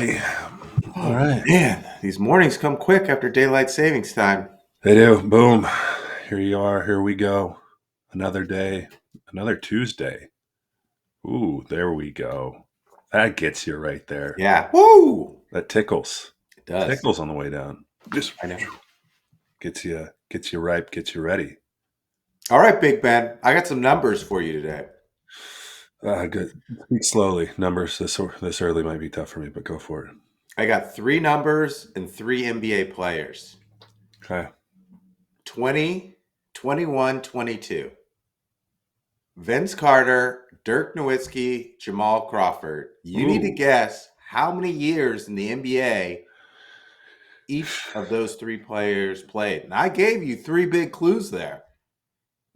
ready. All right. Man, these mornings come quick after daylight savings time. They do. Boom. Here you are. Here we go. Another day. Another Tuesday. Ooh, there we go. That gets you right there. Yeah. Woo! That tickles. It does. Tickles on the way down. Just I know. Gets you ripe, gets you ready. All right, Big Ben. I got some numbers for you today. Good. Speak slowly. Numbers this early might be tough for me, but go for it. I got 3 numbers and 3 NBA players. Okay. 20, 21, 22. Vince Carter, Dirk Nowitzki, Jamal Crawford. You need to guess how many years in the NBA each of those 3 players played. And I gave you 3 big clues there.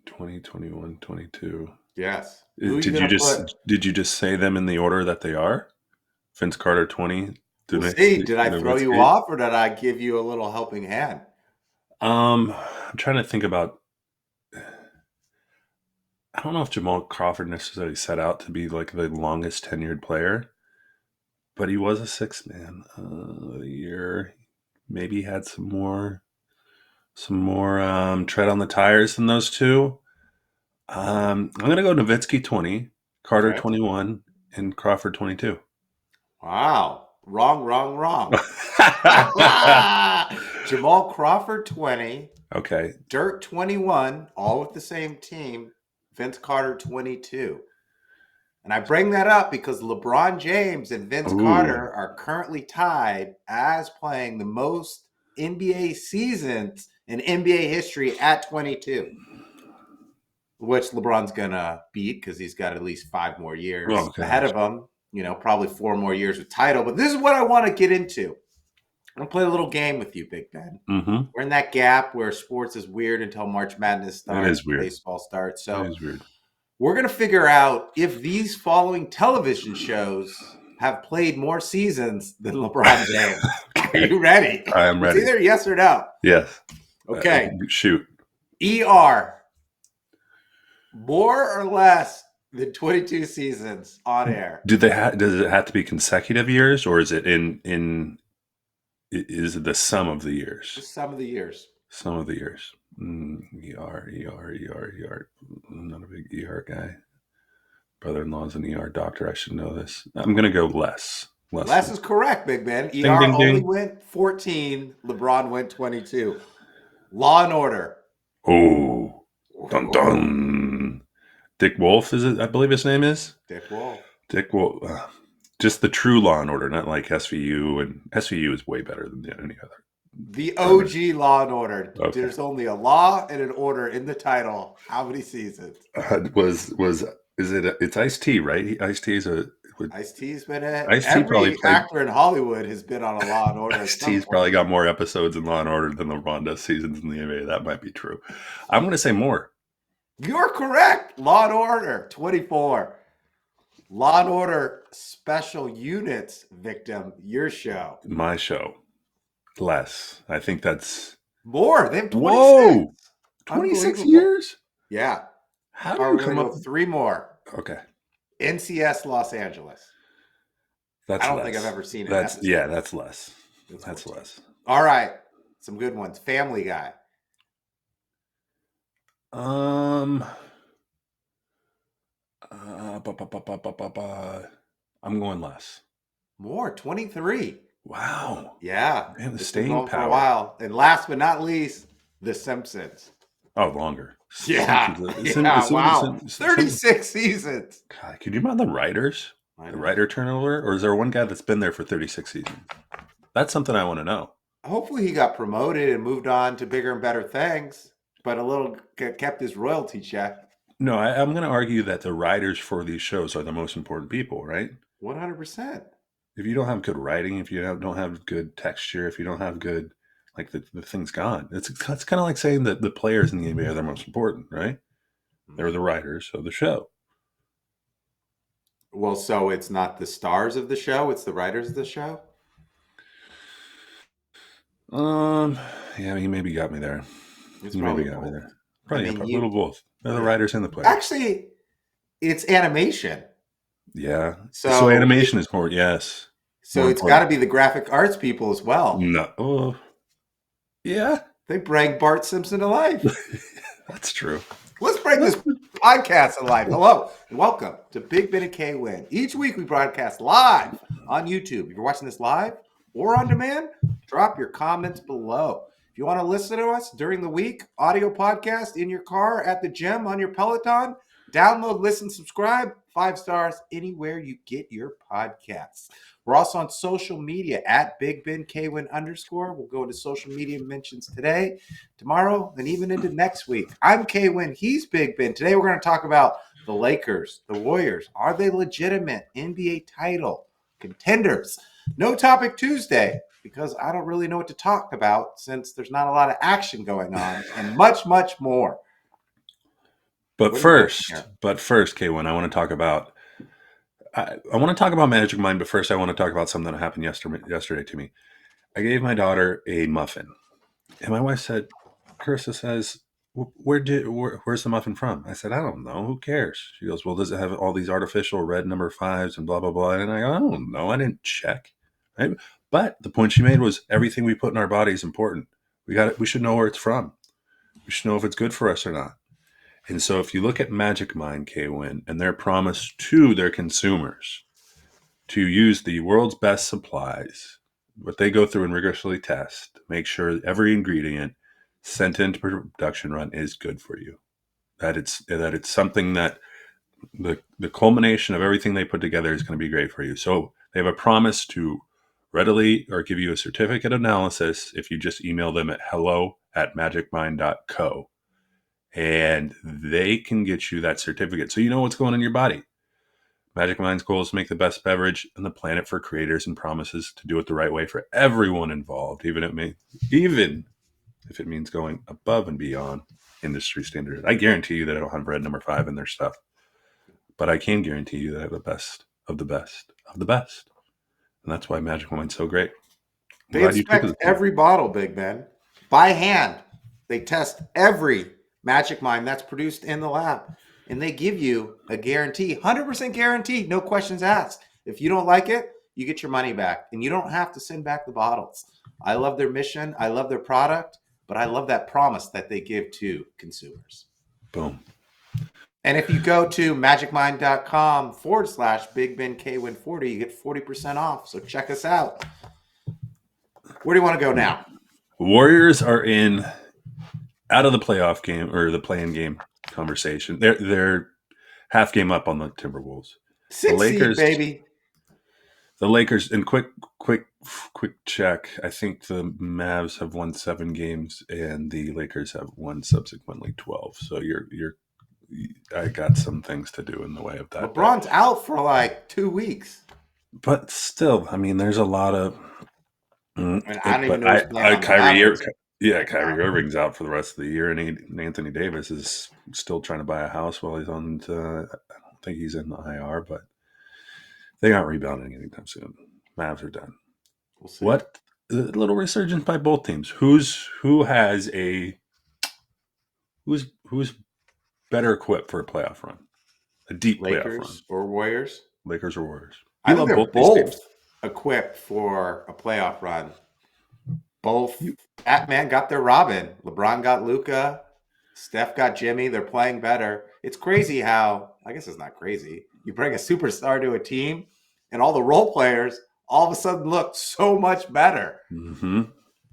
20, 21, 22. Yes. Did you just say them in the order that they are? Vince Carter 20. Did I throw you off, or did I give you a little helping hand? I'm trying to think about. I don't know if Jamal Crawford necessarily set out to be like the longest tenured player, but he was a sixth man of the year. Maybe had some more tread on the tires than those two. I'm gonna go Nowitzki 20, Carter 21, and Crawford 22. Wow. Wrong. Jamal Crawford 20. Okay. Dirk 21, all with the same team. Vince Carter 22. And I bring that up because LeBron James and Vince Carter are currently tied as playing the most NBA seasons in NBA history at 22. Which LeBron's going to beat because he's got at least 5 more years ahead of him. You know, probably 4 more years with title. But this is what I want to get into. I'm going to play a little game with you, Big Ben. Mm-hmm. We're in that gap where sports is weird until March Madness starts. It is weird. Baseball starts. So it is weird. We're going to figure out if these following television shows have played more seasons than LeBron James. Are you ready? I am ready. It's either yes or no. Yes. Okay. Shoot. ER. More or less than 22 seasons on air. Does it have to be consecutive years, or is it is it the sum of the years? The sum of the years. Some of the years. ER. I'm not a big ER guy. Brother-in-law's an ER doctor. I should know this. I'm going to go less. Less is correct, Big Ben. Ding, ER ding, only ding. went 14. LeBron went 22. Law and Order. Oh. Dun, dun. Dick Wolf, is it? I believe his name is? Dick Wolf. Just the true Law and Order, not like SVU. And SVU is way better than any other. The OG Law and Order. Okay. There's only a law and an order in the title. How many seasons? It's Ice-T, right? Ice-T's Ice-T's been in. Ice-T Every actor in Hollywood has been on a Law and Order. Ice-T's probably got more episodes in Law and Order than LeBron does seasons in the NBA. That might be true. I'm going to say more. You're correct. Law and Order 24. Law and Order Special Units Victim. Your show. My show. Less. I think that's more. They have 26. Whoa! 26 years? Yeah. How do you come up with 3 more? Okay. NCS Los Angeles. I don't think I've ever seen it. That's less. That's less. All right. Some good ones. Family Guy. I'm going less. More. 23. Wow. Yeah. Man, the staying power. For a while. And last but not least, The Simpsons. Oh, longer. Yeah. Wow. 36 seasons. God, can you mind the writers? The writer turnover? Or is there one guy that's been there for 36 seasons? That's something I want to know. Hopefully he got promoted and moved on to bigger and better things, but a little kept his royalty check. No, I'm going to argue that the writers for these shows are the most important people, right? 100%. If you don't have good writing, if you don't have good texture, if you don't have good, like the thing's gone. It's kind of like saying that the players in the NBA are the most important, right? They're the writers of the show. Well, so it's not the stars of the show; it's the writers of the show. Yeah, he maybe got me there. Probably a little both. They're the writers and the players. Actually, it's animation. Yeah. So animation is more, yes. So More it's got to important. be the graphic arts people as well. No. Oh, yeah. They bring Bart Simpson to life. That's true. Let's bring this podcast to life. Hello and welcome to Big Ben and K Win. Each week we broadcast live on YouTube. If you're watching this live or on demand, drop your comments below. If you want to listen to us during the week, audio podcast in your car, at the gym, on your Peloton, download, listen, subscribe, 5 stars anywhere you get your podcasts. We're also on social media at Big Ben KWin _. We'll go into social media mentions today, tomorrow, and even into next week. I'm KWin. He's Big Ben. Today we're going to talk about the Lakers, the Warriors. Are they legitimate NBA title contenders? No Topic Tuesday, because I don't really know what to talk about since there's not a lot of action going on, and much, much more. But first, K1, I want to talk about I want to talk about Magic Mind, but first I want to talk about something that happened yesterday to me. I gave my daughter a muffin, and my wife said, Carissa says, where's the muffin from? I said, I don't know. Who cares? She goes, well, does it have all these artificial red number 5s and blah, blah, blah? And I go, I don't know. I didn't check. Right? But the point she made was everything we put in our body is important. We should know where it's from. We should know if it's good for us or not. And so if you look at Magic Mind, K-Win, and their promise to their consumers to use the world's best supplies, what they go through and rigorously test, make sure every ingredient sent into production run is good for you. That it's something that the culmination of everything they put together is going to be great for you. So they have a promise to readily or give you a certificate of analysis if you just email them at hello@magicmind.co. And they can get you that certificate so you know what's going in your body. Magic Mind's goal is to make the best beverage on the planet for creators and promises to do it the right way for everyone involved, even if it means going above and beyond industry standards. I guarantee you that I don't have red number 5 in their stuff, but I can guarantee you that I have the best of the best of the best. And that's why Magic Mind's so great. They inspect every bottle, Big Ben, by hand. They test every Magic Mind that's produced in the lab. And they give you a guarantee, 100% guarantee, no questions asked. If you don't like it, you get your money back. And you don't have to send back the bottles. I love their mission. I love their product. But I love that promise that they give to consumers. Boom. And if you go to magicmind.com/Big Ben KWin 40, you get 40% off. So check us out. Where do you want to go now? Warriors are out of the playoff game or the play-in game conversation. They're half game up on the Timberwolves. 6 seed, baby. The Lakers, and quick check. I think the Mavs have won 7 games, and the Lakers have won subsequently 12. So I got some things to do in the way of that. LeBron's out for like 2 weeks. But still, I mean, there's a lot of. Kyrie Irving's out for the rest of the year, and Anthony Davis is still trying to buy a house while he's on. I don't think he's in the IR, but they aren't rebounding anytime soon. Mavs are done. We'll see. What a little resurgence by both teams. Who's better equipped for a playoff run? A deep playoff run. Lakers or Warriors? Lakers or Warriors? I think they're both equipped for a playoff run. Both Batman got their Robin. LeBron got Luka. Steph got Jimmy. They're playing better. It's crazy how, I guess it's not crazy, you bring a superstar to a team and all the role players all of a sudden look so much better. Mm-hmm.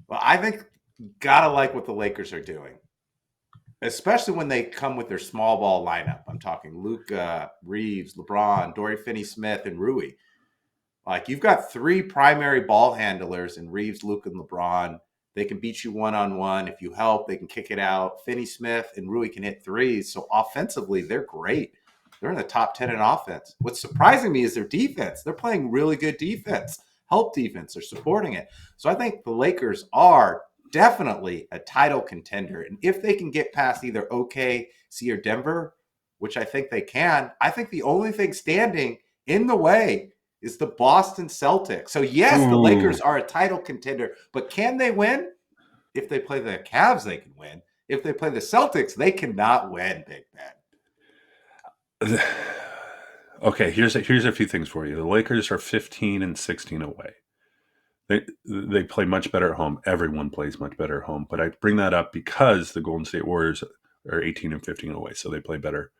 Well, I think you gotta like what the Lakers are doing, especially when they come with their small ball lineup. I'm talking Luka, Reeves, LeBron, Dorian Finney-Smith, and Rui. Like, you've got 3 primary ball handlers in Reeves, Luka, and LeBron. They can beat you one-on-one. If you help, they can kick it out. Finney-Smith and Rui can hit threes. So offensively, they're great. They're in the top 10 in offense. What's surprising me is their defense. They're playing really good defense, help defense. They're supporting it. So I think the Lakers are definitely a title contender. And if they can get past either OKC or Denver, which I think they can, I think the only thing standing in the way is the Boston Celtics. So yes, the Lakers are a title contender, but can they win? If they play the Cavs, they can win. If they play the Celtics, they cannot win, Big Ben. Okay, here's a few things for you. The Lakers are 15-16 away. They play much better at home. Everyone plays much better at home. But I bring that up because the Golden State Warriors are 18-15 away, so they play better.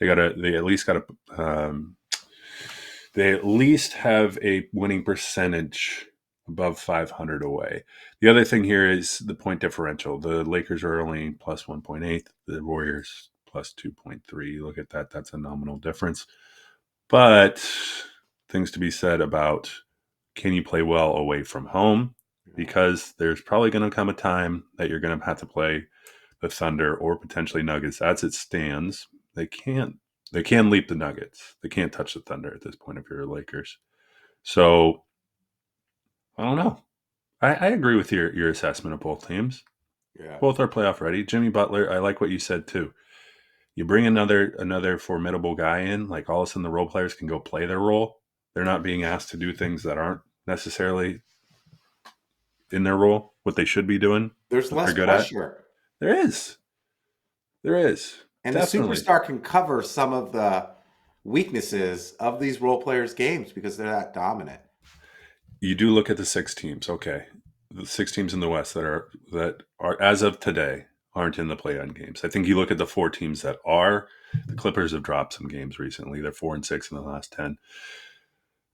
They at least got to they at least have a winning percentage above 500 away. The other thing here is the point differential. The Lakers are only plus 1.8. The Warriors plus 2.3. Look at that. That's a nominal difference. But things to be said about, can you play well away from home? Because there's probably going to come a time that you're going to have to play the Thunder or potentially Nuggets. As it stands, they can leap the Nuggets. They can't touch the Thunder at this point if you're Lakers. So I don't know. I agree with your assessment of both teams. Yeah. Both are playoff ready. Jimmy Butler, I like what you said too. You bring another formidable guy in, like all of a sudden the role players can go play their role. They're not being asked to do things that aren't necessarily in their role, what they should be doing, There's what they're less good at. pressure. There is. There is. And Definitely. the superstar can cover some of the weaknesses of these role players' games because they're that dominant. You do look at the 6 teams, okay. The 6 teams in the West that are as of today aren't in the play-in games. I think you look at the 4 teams that are. The Clippers have dropped some games recently. They're 4-6 in the last 10.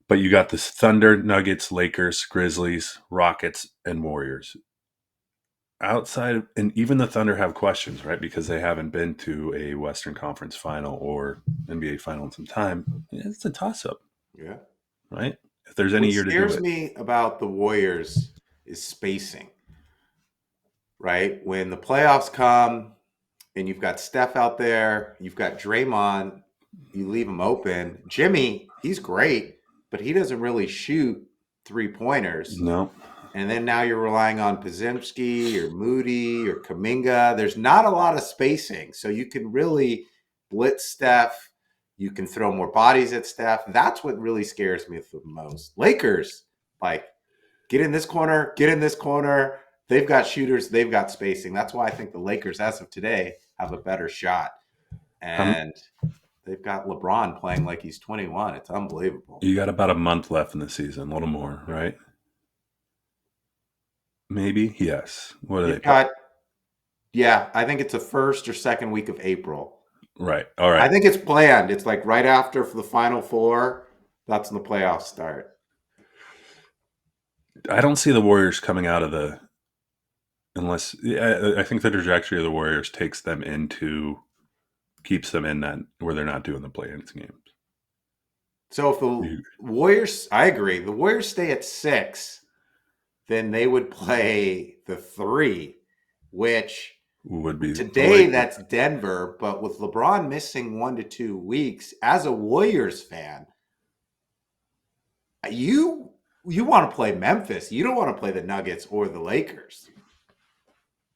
But you got this Thunder, Nuggets, Lakers, Grizzlies, Rockets, and Warriors. Outside, and even the Thunder have questions, right? Because they haven't been to a Western Conference final or NBA final in some time. It's a toss-up. Yeah. Right? If there's any What year to do scares it. me about the Warriors is spacing, right? When the playoffs come and you've got Steph out there, you've got Draymond, you leave him open. Jimmy, he's great, but he doesn't really shoot 3-pointers. No. And then now you're relying on Podziemski or Moody or Kuminga. There's not a lot of spacing. So you can really blitz Steph. You can throw more bodies at Steph. That's what really scares me the most. Lakers, like, get in this corner, get in this corner. They've got shooters. They've got spacing. That's why I think the Lakers, as of today, have a better shot. And they've got LeBron playing like he's 21. It's unbelievable. You got about a month left in the season, a little more, right? Maybe, yes. What do they play? Yeah, I think it's the first or second week of April. Right. All I right. think it's planned. It's like right after for the Final Four. That's when the playoffs start. I don't see the Warriors coming out of the unless I think the trajectory of the Warriors keeps them in that where they're not doing the play-in games. So if the Warriors, I agree, the Warriors stay at 6, then they would play the 3, which Would be today that's Denver, but with LeBron missing 1 to 2 weeks, as a Warriors fan, you want to play Memphis. You don't want to play the Nuggets or the Lakers.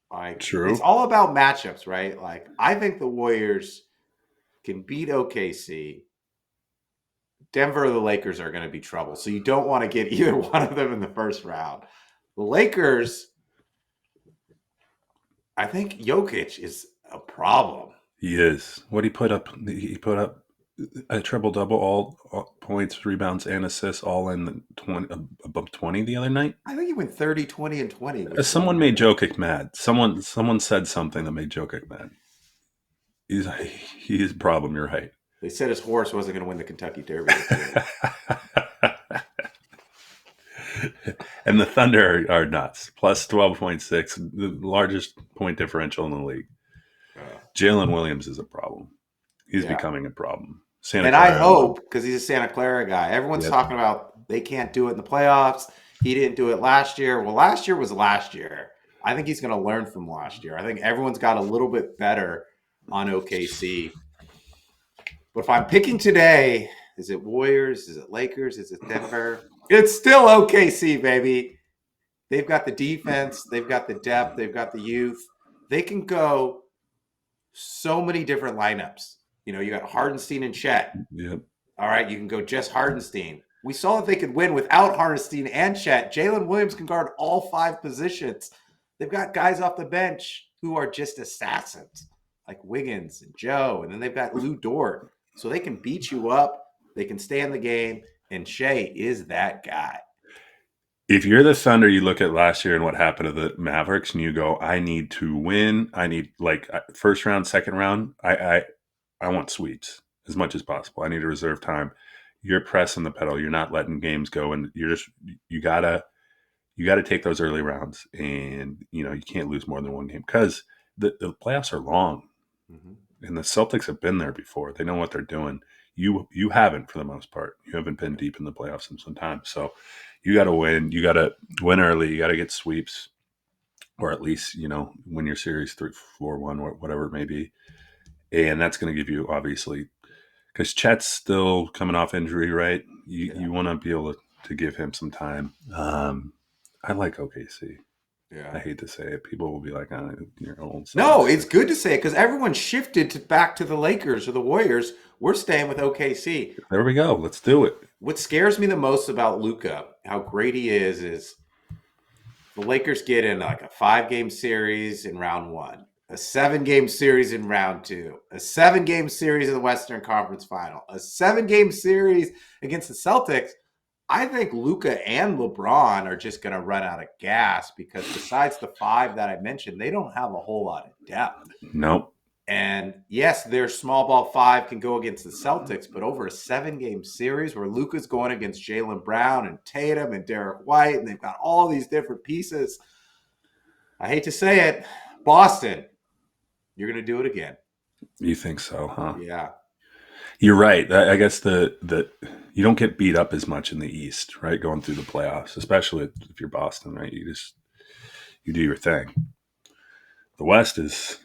Like, True. It's all about matchups, right? Like, I think the Warriors can beat OKC. Denver or the Lakers are going to be trouble. So you don't want to get either one of them in the first round. The Lakers, I think Jokic is a problem. He is. What he put up a triple-double, all points, rebounds, and assists, all in above 20 the other night. I think he went 30, 20, and 20. Someone made Jokic mad. Someone said something that made Jokic mad. He's a problem. You're right. They said his horse wasn't going to win the Kentucky Derby. And the Thunder are nuts. Plus 12.6, the largest point differential in the league. Jalen Williams is a problem. He's becoming a problem. I hope, because he's a Santa Clara guy, everyone's talking about they can't do it in the playoffs. He didn't do it last year. Well, last year was last year. I think he's going to learn from last year. I think everyone's got a little bit better on OKC. But if I'm picking today, is it Warriors? Is it Lakers? Is it Denver? It's still OKC, baby. They've got the defense. They've got the depth. They've got the youth. They can go so many different lineups. You know, you got Hardenstein and Chet. Yep. All right, you can go just Hardenstein. We saw that they could win without Hardenstein and Chet. Jalen Williams can guard all 5 positions. They've got guys off the bench who are just assassins, like Wiggins and Joe. And then they've got Lou Dort. So they can beat you up. They can stay in the game, and Shea is that guy. If you're the Thunder, you look at last year and what happened to the Mavericks, and you go, "I need to win. I need like first round, second round. I want sweeps as much as possible. I need to reserve time." You're pressing the pedal. You're not letting games go, and you gotta take those early rounds, and you can't lose more than one game because the playoffs are long, and the Celtics have been there before. They know what they're doing. You haven't for the most part. You haven't been deep in the playoffs in some time, so you got to win. You got to win early. You got to get sweeps, or at least win your series 3-4-1, whatever it may be, and that's going to give you obviously because Chet's still coming off injury, right? You want to be able to give him some time. I like OKC. Yeah. I hate to say it. People will be like, "Oh, you're old." No, it's good to say it because everyone shifted back to the Lakers or the Warriors. We're staying with OKC. There we go. Let's do it. What scares me the most about Luka, how great he is the Lakers get in like a 5-game series in round 1, a 7-game series in round 2, a 7-game series in the Western Conference Final, a 7-game series against the Celtics. I think Luka and LeBron are just going to run out of gas because besides the 5 that I mentioned, they don't have a whole lot of depth. Nope. And yes, their small ball 5 can go against the Celtics, but over a 7-game series where Luka's going against Jaylen Brown and Tatum and Derek White, and they've got all these different pieces. I hate to say it, Boston, you're going to do it again. You think so, huh? Yeah. You're right. I guess the you don't get beat up as much in the East, right? Going through the playoffs, especially if you're Boston, right? You do your thing. The West is,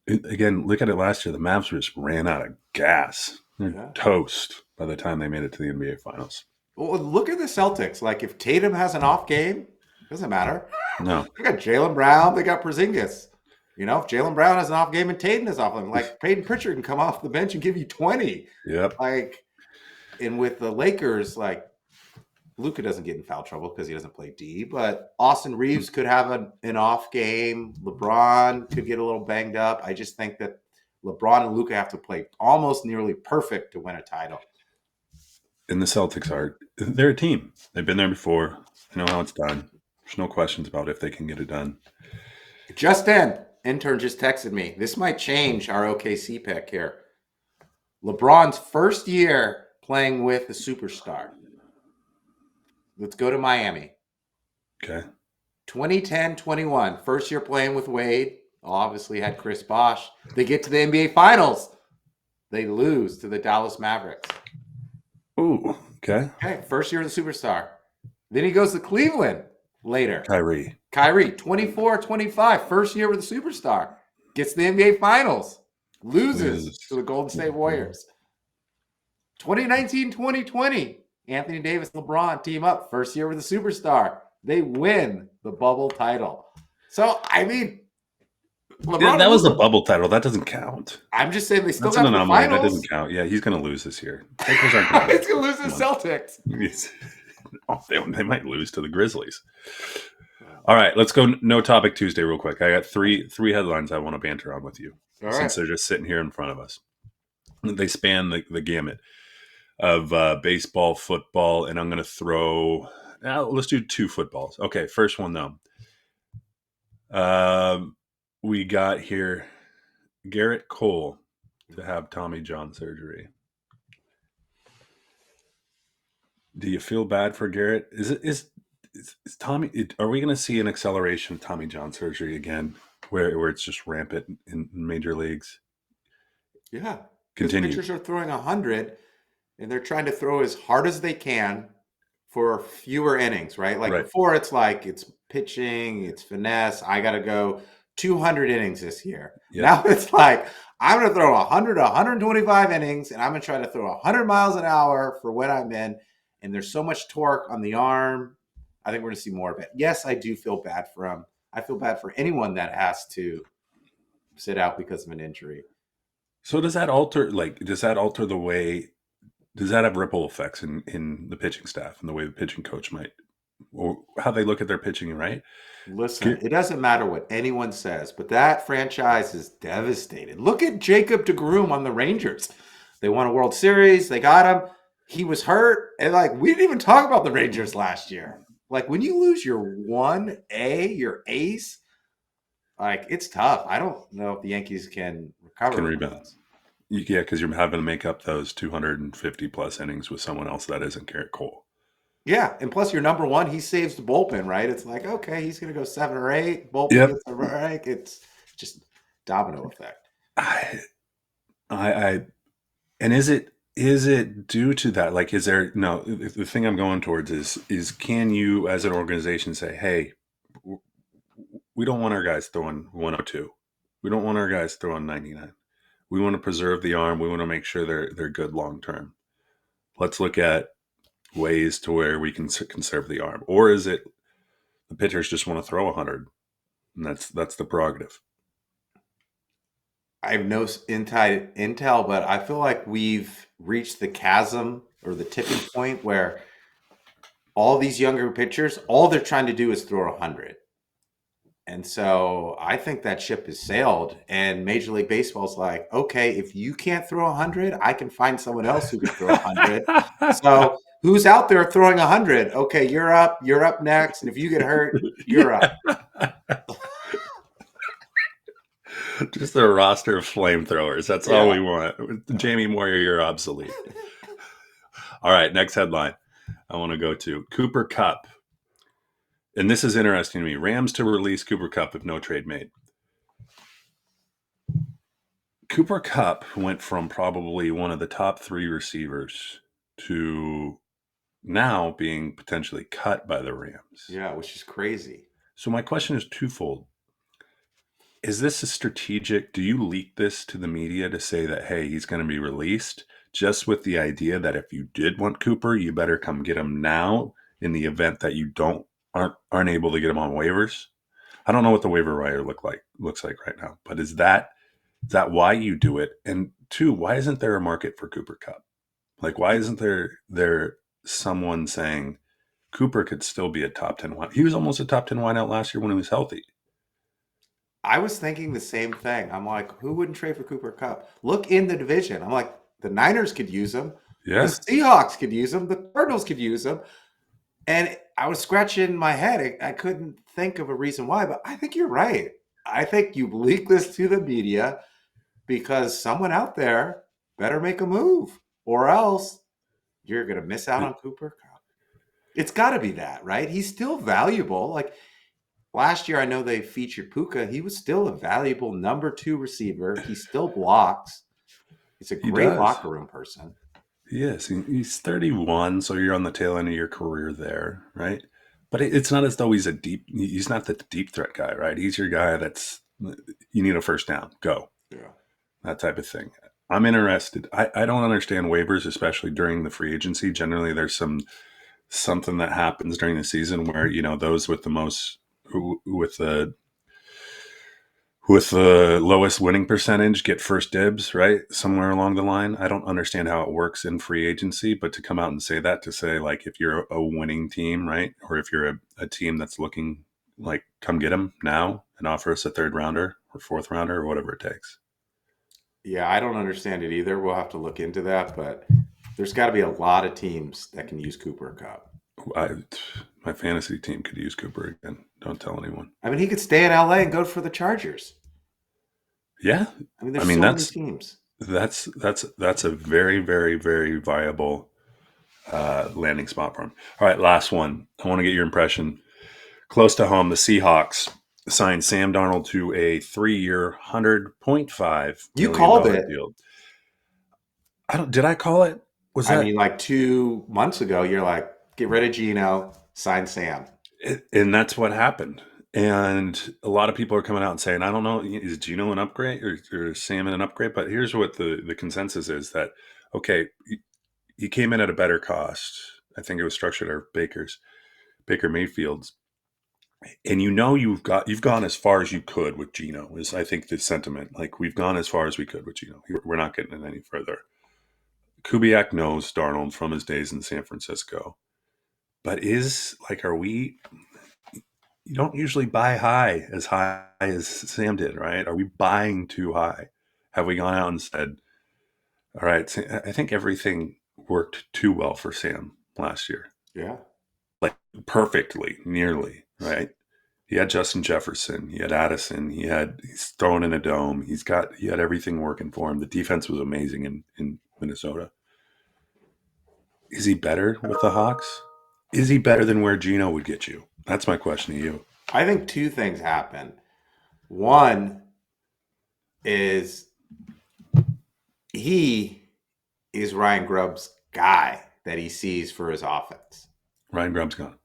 again, look at it last year. The Mavs just ran out of gas. They're toast by the time they made it to the NBA Finals. Well, look at the Celtics. Like if Tatum has an off game, doesn't matter. No. They got Jaylen Brown. They got Porzingis. If Jaylen Brown has an off game and Tatum is off game, like Peyton Pritchard can come off the bench and give you 20. Yep. And with the Lakers, like Luka doesn't get in foul trouble because he doesn't play D, but Austin Reeves could have an off game. LeBron could get a little banged up. I just think that LeBron and Luka have to play almost nearly perfect to win a title. And the Celtics they're a team. They've been there before. They know how it's done. There's no questions about if they can get it done. Justin, intern just texted me. This might change our OKC pick here. LeBron's first year playing with a superstar. Let's go to Miami. Okay. 2010-21, first year playing with Wade. Obviously had Chris Bosh. They get to the NBA Finals. They lose to the Dallas Mavericks. Ooh, okay. Okay, first year of the superstar. Then he goes to Cleveland later. Kyrie, 24-25, first year with a superstar. Gets the NBA Finals. Loses to the Golden State Warriors. 2019-2020, Anthony Davis and LeBron team up. First year with a superstar. They win the bubble title. So, I mean, LeBron that was the bubble title. That doesn't count. I'm just saying they still That's got an the anomaly. finals. That doesn't count. Yeah, he's going to lose this year. He's going to lose to the Celtics. They might lose to the Grizzlies. All right, let's go No Topic Tuesday real quick. I got three headlines I want to banter on with you since they're just sitting here in front of us. They span the gamut of baseball, football, and I'm going to throw let's do 2 footballs. Okay, first one though. We got here Garrett Cole to have Tommy John surgery. Do you feel bad for Garrett? Is Tommy? Are we going to see an acceleration of Tommy John surgery again, where it's just rampant in major leagues? Yeah, continue. Pitchers are throwing 100, and they're trying to throw as hard as they can for fewer innings, right? Like before, it's like it's pitching, it's finesse. I got to go 200 innings this year. Yep. Now it's like I'm going to throw 100, 125 innings, and I'm going to try to throw 100 miles an hour for when I'm in. And there's so much torque on the arm. I think we're going to see more of it. Yes, I do feel bad for him. I feel bad for anyone that has to sit out because of an injury. So does that alter the way, does that have ripple effects in the pitching staff and the way the pitching coach might, or how they look at their pitching, right? Listen, it doesn't matter what anyone says, but that franchise is devastated. Look at Jacob deGrom on the Rangers. They won a World Series. They got him. he was hurt, and like we didn't even talk about the Rangers last year. Like when you lose your 1A, your ace, like it's tough. I don't know if the Yankees can Can recover from rebound. this. Yeah, because you're having to make up those 250 plus innings with someone else that isn't Garrett Cole. Yeah, and plus your number one, he saves the bullpen, right? It's like, okay, he's gonna go 7 or 8. Bullpen Yep. gets a break. It's just domino effect. I, I, and is it due to that? Like, is there no? The thing I'm going towards is can you as an organization say, hey, we don't want our guys throwing 102. We don't want our guys throwing 99. We want to preserve the arm. We want to make sure they're good long term. Let's look at ways to where we can conserve the arm, or is it the pitchers just want to throw 100, and that's the prerogative? I have no inside intel, but I feel like we've reached the chasm or the tipping point where all these younger pitchers, all they're trying to do is throw 100. And so I think that ship has sailed. And Major League Baseball's like, okay, if you can't throw 100, I can find someone else who can throw 100. So who's out there throwing 100? Okay, you're up. You're up next. And if you get hurt, you're Yeah. up. Just a roster of flamethrowers. That's all Yeah. we want. Jamie Moyer, you're obsolete. All right, next headline I want to go to Cooper Kupp. And this is interesting to me. Rams to release Cooper Kupp if no trade made. Cooper Kupp went from probably one of the top 3 receivers to now being potentially cut by the Rams. Yeah, which is crazy. So my question is twofold. Is this a strategic? Do you leak this to the media to say that, hey, he's going to be released just with the idea that if you did want Cooper, you better come get him now in the event that you aren't able to get him on waivers? I don't know what the waiver wire looks like right now, but is that why you do it? And 2, why isn't there a market for Cooper Kupp? Like, why isn't there someone saying Cooper could still be a top 10 wine? He was almost a top 10 wineout last year when he was healthy. I was thinking the same thing. I'm like, who wouldn't trade for Cooper Kupp? Look in the division. I'm like, the Niners could use him. The Yeah, Seahawks could use him. The Cardinals could use him. And I was scratching my head. I couldn't think of a reason why, but I think you're right. I think you leak this to the media because someone out there better make a move or else you're going to miss out on Cooper Kupp. It's got to be that, right? He's still valuable. Like last year, I know they featured Puka. He was still a valuable number 2 receiver. He still blocks. He's a he great does. locker room person. Yes, he's 31, so you're on the tail end of your career there, right? But it's not as though he's not the deep threat guy, right? He's your guy that's, you need a first down, go, Yeah. that type of thing. I'm interested. I don't understand waivers, especially during the free agency. Generally, there's something that happens during the season where, those with the most, with the lowest winning percentage get first dibs, right? Somewhere along the line. I don't understand how it works in free agency, but to come out and say that, to say like if you're a winning team, right? Or if you're a team that's looking like, come get him now and offer us a 3rd rounder or 4th rounder or whatever it takes. Yeah, I don't understand it either. We'll have to look into that, but there's got to be a lot of teams that can use Cooper Kupp. I, my fantasy team could use Cooper again. Don't tell anyone. I mean, he could stay in LA and go for the Chargers. Yeah. I mean, I there's mean, so many that's teams. that's a very, very, very viable landing spot for him. All right, last one. I want to get your impression. Close to home, the Seahawks signed Sam Darnold to a 3-year, $100.5 You million called it. deal. Did I call it? Was I that? mean, like 2 months ago, you're like, get rid of Gino, sign Sam. And that's what happened. And a lot of people are coming out and saying, I don't know, is Gino an upgrade or Sam an upgrade? But here's what the consensus is that, okay, he came in at a better cost. I think it was structured at Baker Mayfield's. And you've gone as far as you could with Gino, is I think the sentiment. Like, we've gone as far as we could with Gino. We're not getting it any further. Kubiak knows Darnold from his days in San Francisco. But are we, you don't usually buy high as Sam did, right? Are we buying too high? Have we gone out and said, all right, I think everything worked too well for Sam last year. Yeah. Like perfectly, nearly, right? He had Justin Jefferson, he had Addison, he's thrown in a dome, he had everything working for him. The defense was amazing in Minnesota. Is he better with the Hawks? Is he better than where Geno would get you? That's my question to you. I think two things happen. One is he is Ryan Grubb's guy that he sees for his offense. Ryan Grubb's gone.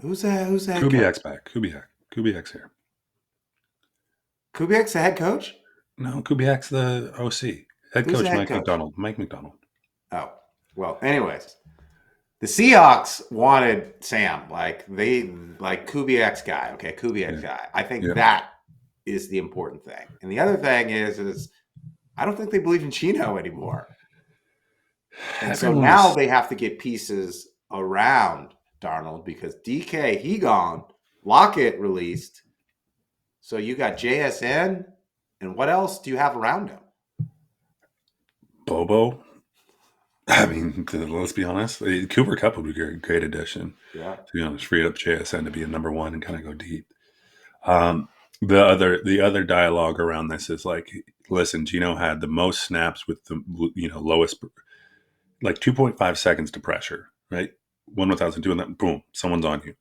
Who's that? Who's that? Kubiak's back. Kubiak's here. Kubiak's the head coach? No, Kubiak's the OC. Head Who's coach the head Mike coach? McDonald. Mike McDonald. Oh, well, anyways. The Seahawks wanted Sam, like Kubiak's guy. Okay, Kubiak's guy. I think that is the important thing. And the other thing is I don't think they believe in Geno anymore. And so now they have to get pieces around Darnold because DK, he gone. Lockett released. So you got JSN. And what else do you have around him? Bobo. I mean, let's be honest. Cooper Kupp would be a great addition. Yeah. To be honest, free up JSN to be a number one and kind of go deep. The other dialogue around this is like, listen, Geno had the most snaps with the lowest, like 2.5 seconds to pressure, right? 1 without doing that, boom, someone's on you.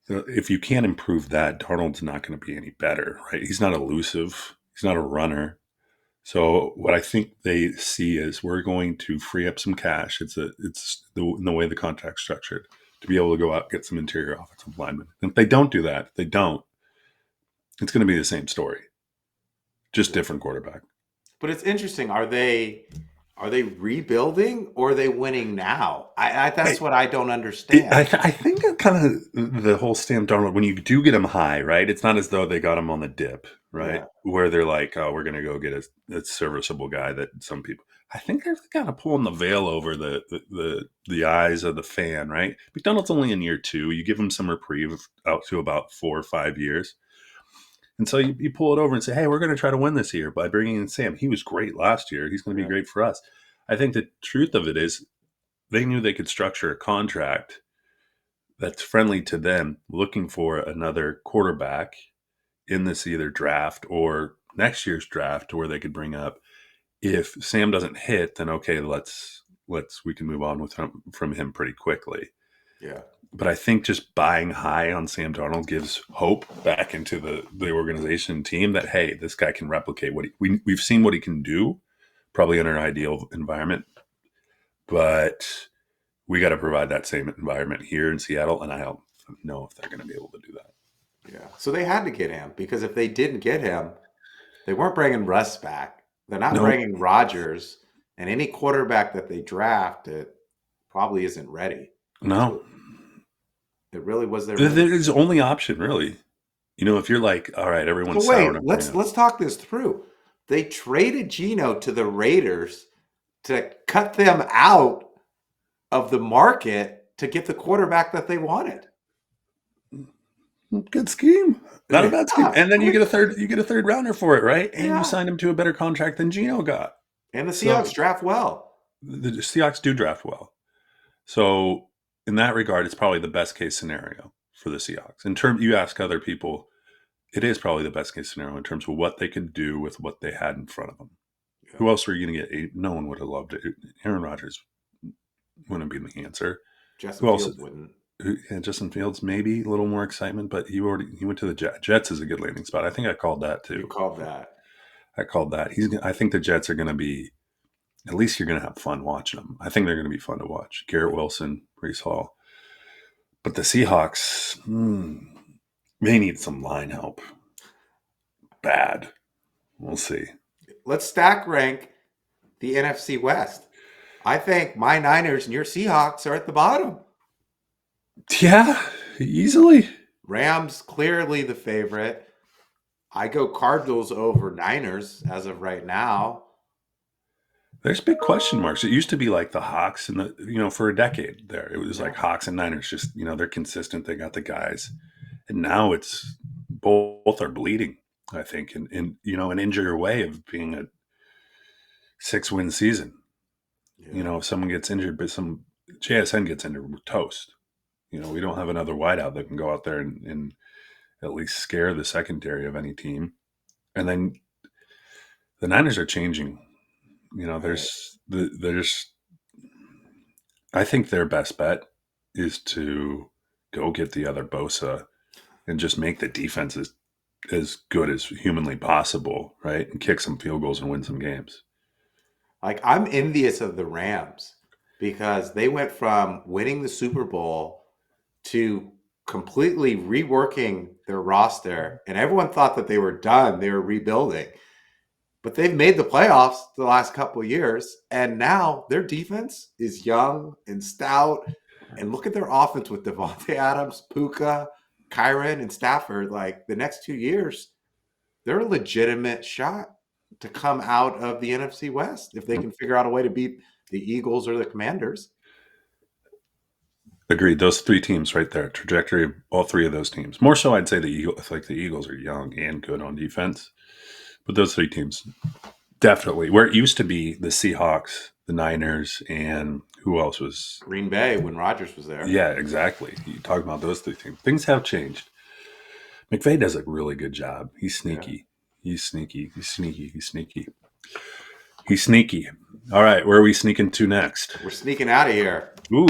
So if you can't improve that, Darnold's not going to be any better, right? He's not elusive. He's not a runner. So what I think they see is we're going to free up some cash. It's in the way the contract's structured to be able to go out and get some interior offensive linemen. And if they don't do that, it's going to be the same story, just different quarterback. But it's interesting. Are they rebuilding or are they winning now? That's what I don't understand. I think kind of the whole Sam Darnold, when you do get him high, right? It's not as though they got him on the dip, right? Yeah. Where they're like, oh, we're going to go get a serviceable guy that some people. I think they're kind of pulling the veil over the eyes of the fan, right? McDonald's only in year 2. You give him some reprieve out to about 4 or 5 years. And so you pull it over and say, hey, we're going to try to win this year by bringing in Sam. He was great last year. He's going to be great for us. I think the truth of it is they knew they could structure a contract that's friendly to them, looking for another quarterback in this either draft or next year's draft to where they could bring up. If Sam doesn't hit, then okay, we can move on from him pretty quickly. Yeah. But I think just buying high on Sam Darnold gives hope back into the organization team that, hey, this guy can replicate what we've seen what he can do, probably in an ideal environment. But we got to provide that same environment here in Seattle, and I don't know if they're going to be able to do that. Yeah. So they had to get him because if they didn't get him, they weren't bringing Russ back. They're not bringing Rodgers, and any quarterback that they draft it probably isn't ready. No. So it really was their There's only option, really. If you're like, all right, everyone's sour. Let's talk this through. They traded Geno to the Raiders to cut them out of the market to get the quarterback that they wanted. Good scheme. Not a bad scheme. And then you get a third rounder for it, right? And you signed him to a better contract than Geno got. And the Seahawks draft well. The Seahawks do draft well. So in that regard, it's probably the best case scenario for the Seahawks. You ask other people, it is probably the best case scenario in terms of what they could do with what they had in front of them. Yeah. Who else were you going to get? No one would have loved it. Aaron Rodgers wouldn't be the answer. Justin Fields wouldn't. Justin Fields, maybe a little more excitement, but he went to the Jets. Jets is a good landing spot. I think I called that too. You called that. I called that. I think the Jets are going to be, at least you're going to have fun watching them. I think they're going to be fun to watch. Garrett Wilson, Breece Hall. But the Seahawks, they need some line help. Bad. We'll see. Let's stack rank the NFC West. I think my Niners and your Seahawks are at the bottom. Yeah, easily. Rams clearly the favorite. I go Cardinals over Niners as of right now. There's big question marks. It used to be like the Hawks and for a decade there. It was like Hawks and Niners, just, they're consistent. They got the guys. And now it's both are bleeding, I think, in an injury way of being a 6-win season. Yeah. If someone gets injured, but some JSN gets injured, we're toast. We don't have another wideout that can go out there and at least scare the secondary of any team. And then the Niners are changing. Right. There's I think their best bet is to go get the other Bosa and just make the defense as good as humanly possible, right? And kick some field goals and win some games. Like, I'm envious of the Rams because they went from winning the Super Bowl to completely reworking their roster, and everyone thought that they were done. They were rebuilding. But they've made the playoffs the last couple of years, and now their defense is young and stout. And look at their offense with Devontae Adams, Puka, Kyron, and Stafford. Like, the next 2 years, they're a legitimate shot to come out of the NFC West if they can figure out a way to beat the Eagles or the Commanders. Agreed. Those three teams right there, trajectory of all three of those teams. More so, I'd say the Eagles. Like the Eagles are young and good on defense, but those three teams definitely. Where it used to be the Seahawks, the Niners, and who else was? Green Bay when Rodgers was there. Yeah, exactly. You talk about those three teams. Things have changed. McVay does a really good job. He's sneaky. Yeah. He's sneaky. He's sneaky. He's sneaky. He's sneaky. All right, where are we sneaking to next? We're sneaking out of here. Ooh,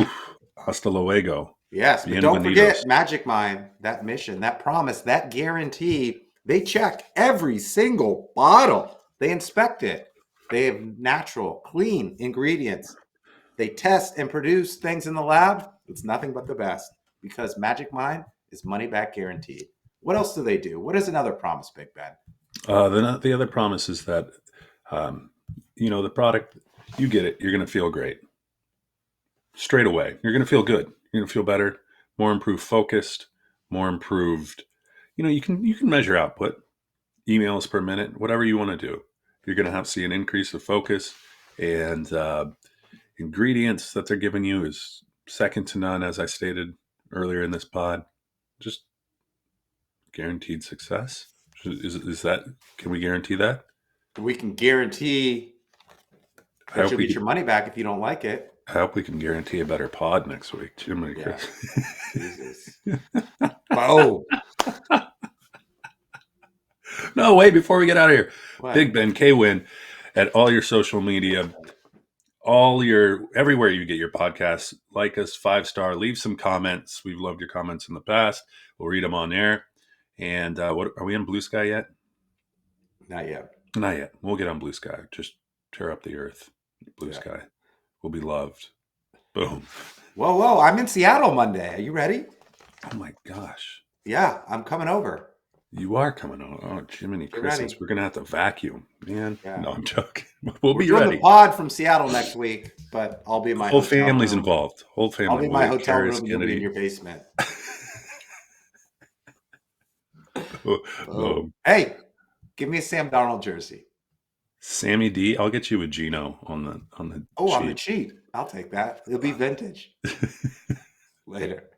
hasta luego. Yes, but don't forget Magic Mind, that mission, that promise, that guarantee. They check every single bottle. They inspect it. They have natural, clean ingredients. They test and produce things in the lab. It's nothing but the best because Magic Mind is money back guaranteed. What else do they do? What is another promise, Big Ben? The other promise is that, the product, you get it, you're going to feel great. Straight away. You're going to feel good. You're going to feel better, more improved focused, more improved. You can measure output, emails per minute, whatever you want to do. You're going to see an increase of focus, and ingredients that they're giving you is second to none, as I stated earlier in this pod. Just guaranteed success. Is that? Can we guarantee that? We can guarantee that you'll get your money back if you don't like it. I hope we can guarantee a better pod next week. Jiminy Chris. Jesus. Oh. No, wait, before we get out of here. What? Big Ben, K-Win, at all your social media, everywhere you get your podcasts. Like us, 5-star, leave some comments. We've loved your comments in the past. We'll read them on air. And what are we on Blue Sky yet? Not yet. Not yet. We'll get on Blue Sky. Just tear up the earth. Blue Sky. We'll be loved. Boom. Whoa. I'm in Seattle Monday. Are you ready? Oh, my gosh. Yeah, I'm coming over. You are coming on. Oh, Jiminy Christmas. We're going to have to vacuum. Man, yeah. No, I'm joking. We're be ready. Doing the pod from Seattle next week, but I'll be in my whole family's room. Involved. Whole family. I'll be in my hotel room and you'll be in your basement. Hey, give me a Sam Darnold jersey. Sammy D. I'll get you a Gino on the cheat. On the cheat. I'll take that. It'll be vintage. Later.